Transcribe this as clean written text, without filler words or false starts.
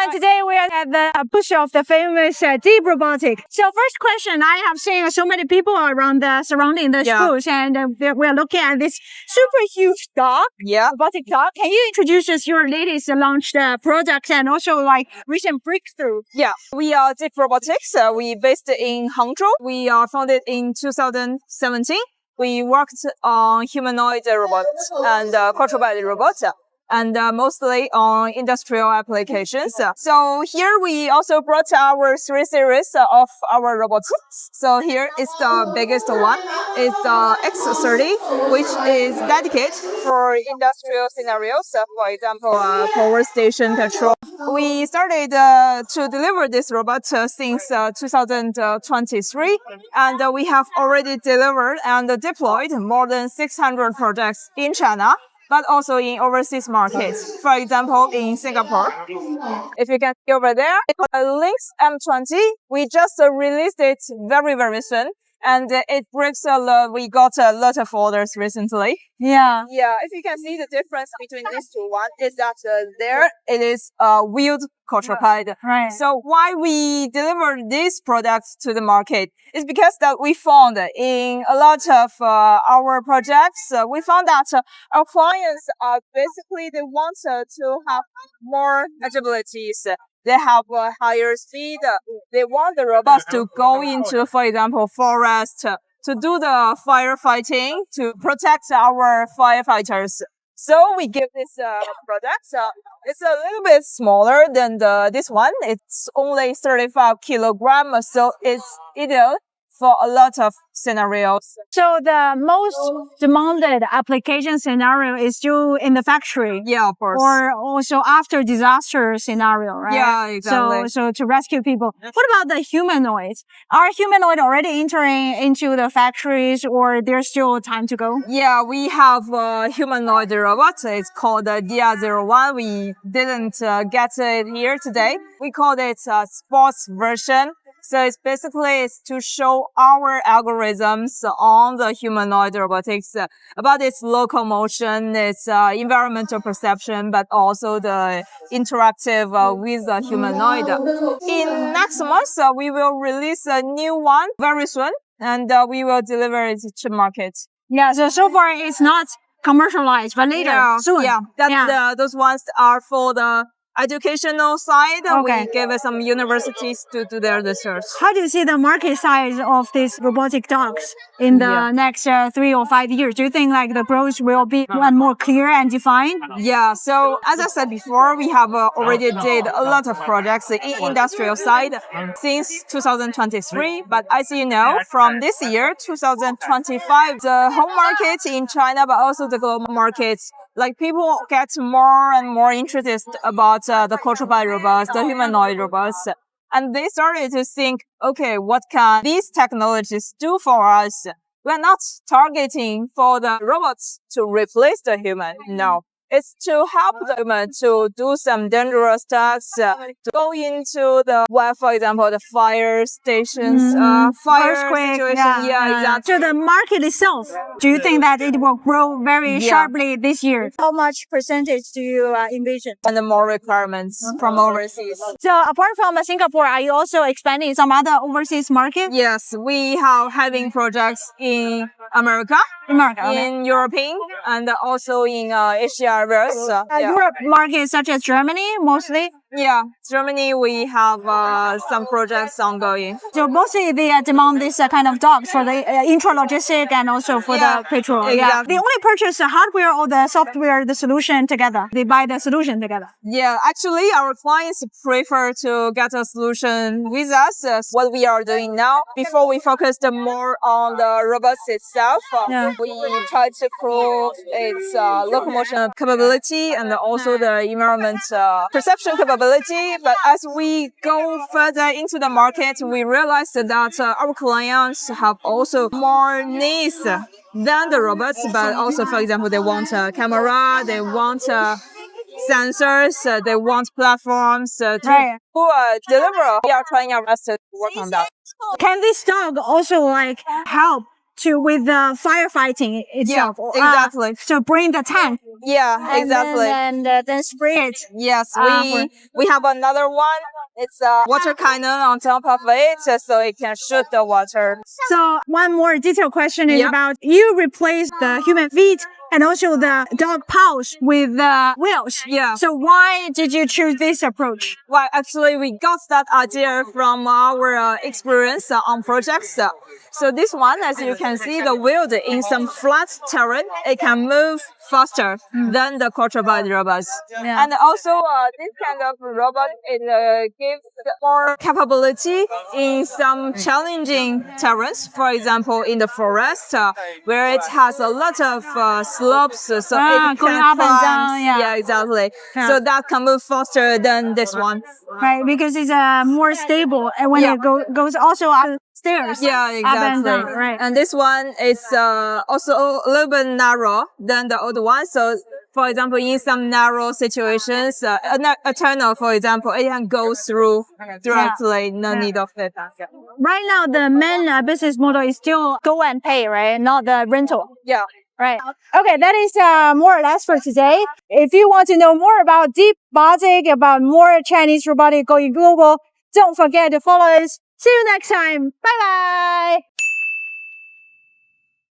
And today we are at the push of the famous DEEP Robotics. So first question, I have seen so many people around surrounding the push, and we're looking at this super huge dog, robotic dog. Can you introduce us your latest launched product and also like recent breakthrough? Yeah, we are DEEP Robotics. We based in Hangzhou. We are founded in 2017. We worked on humanoid robots and quadruped robots, and mostly on industrial applications. So here we also brought our 3 series of our robots. So here is the biggest one. It's the X30, which is dedicated for industrial scenarios. For example, power station control. We started to deliver this robot since 2023, and we have already delivered and deployed more than 600 projects in China, but also in overseas markets. For example, in Singapore. If you can see over there, it's called Lynx M20. We just released it very, very soon. And it breaks a lot. We got a lot of orders recently. Yeah. Yeah, if you can see the difference between these two, one is that there it is wheeled quadruped. Right. So why we deliver these products to the market is because that we found in a lot of our projects, we found that our clients are basically, they want to have more agilities. They have a higher speed. They want the robots to go into, for example, forest to do the firefighting, to protect our firefighters. So we give this product. It's a little bit smaller than this one. It's only 35 kilograms, so it's ideal for a lot of scenarios. So the most demanded application scenario is still in the factory. Yeah, of course. Or also after disaster scenario, right? Yeah, exactly. So to rescue people. What about the humanoids? Are humanoid already entering into the factories, or there's still time to go? Yeah, we have a humanoid robot. It's called the DEEP-01. We didn't get it here today. We called it a sports version. So it's basically to show our algorithms on the humanoid robotics about its locomotion, its environmental perception, but also the interactive with the humanoid. In next month, we will release a new one very soon, and we will deliver it to market. Yeah, so far it's not commercialized, but later, soon. Yeah, those ones are for the educational side. Okay. We gave some universities to do their research. How do you see the market size of these robotic dogs in the next 3 or 5 years? Do you think like the growth will be more clear and defined? Yeah, so as I said before, we have already did a lot of projects in industrial side since 2023. But as you know, from this year, 2025, the home market in China, but also the global markets, like people get more and more interested about the quadruped robots, the humanoid robots. And they started to think, okay, what can these technologies do for us? We're not targeting for the robots to replace the human. No. It's to help the human to do some dangerous tasks, to go into the, well, for example, the fire stations, fire situation. Yeah, exactly. So the market itself, do you think that it will grow very sharply this year? How much percentage do you envision? And more requirements from overseas. So apart from Singapore, are you also expanding some other overseas market? Yes, we are having projects in America, in European, and also in Asia. Europe markets such as Germany, mostly? Yeah, Germany, we have some projects ongoing. So mostly they demand this kind of dogs for the intra-logistic and also for the petrol. Exactly. Yeah. They only purchase the hardware or the software, the solution together. They buy the solution together. Yeah, actually, our clients prefer to get a solution with us. What we are doing now, before we focused more on the robots itself, we try to prove its locomotion capability and also the environment perception capability. But as we go further into the market, we realized that our clients have also more needs than the robots. But also, for example, they want a camera, they want sensors, they want platforms to deliver. We are trying our best to work on that. Can this dog also like help with the firefighting itself. Exactly. So bring the tank. Yeah, exactly. And then spray it. Yes, we have another one. It's a water cannon on top of it, so it can shoot the water. So one more detailed question is about you replaced the human feet and also the dog paws with the wheels. Yeah. So why did you choose this approach? Well, actually, we got that idea from our experience on projects. So this one, as you can see, the wheel in some flat terrain, it can move faster than the quadruped robots. Yeah. And also, this kind of robot, it gives more capability in some challenging terrains. For example, in the forest, where it has a lot of slopes, so it can going up and down. Yeah, exactly. Yeah. So that can move faster than this one. Right, because it's more stable, and when it goes also upstairs. Yeah, exactly. Up and down, right. And this one is also a little bit narrow than the other one. So, for example, in some narrow situations, a tunnel, for example, it can go through directly, no need of it. Right now, the main business model is still go and pay, right? Not the rental. Yeah. Right. Okay, that is more or less for today. If you want to know more about DEEP Robotics, about more Chinese robotic going global, don't forget to follow us. See you next time. Bye bye.